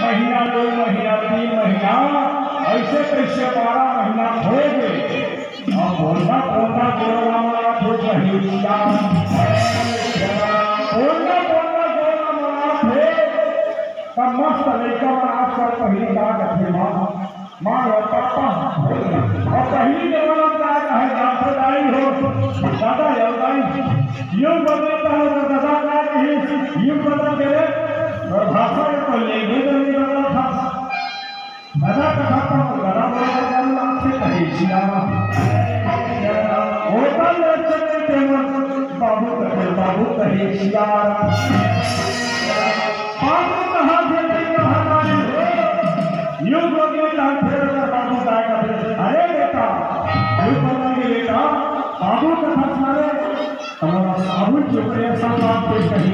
महीना 2 महीना 3 महीना ऐसे कैसे 12 महीना हो गए। अब बोलना बोलना गोरा मारा तो कहिया बोलना बोलना गोरा मारा थे तब मस्त लड़का आजकल पहली बात अपने माँ और पापा और पहली जमाना का है दादाई हो दादा दादाई यूं बदलता है दादा का यूं बदल के और भाषा में तो लैंग्वेज नहीं बदला था दादा का भाषा में दादा बोला करना से कहीं सियावा होता है चले केवल बाबू कहीं सियावा बाबू कहाँ से नहीं हमारे यूं बदल फिर बाबू का अरे बेटा यूं बदल के बेटा बाबू का भाषा में हमारा साबुन जो प्रेम संवाद पे कहीं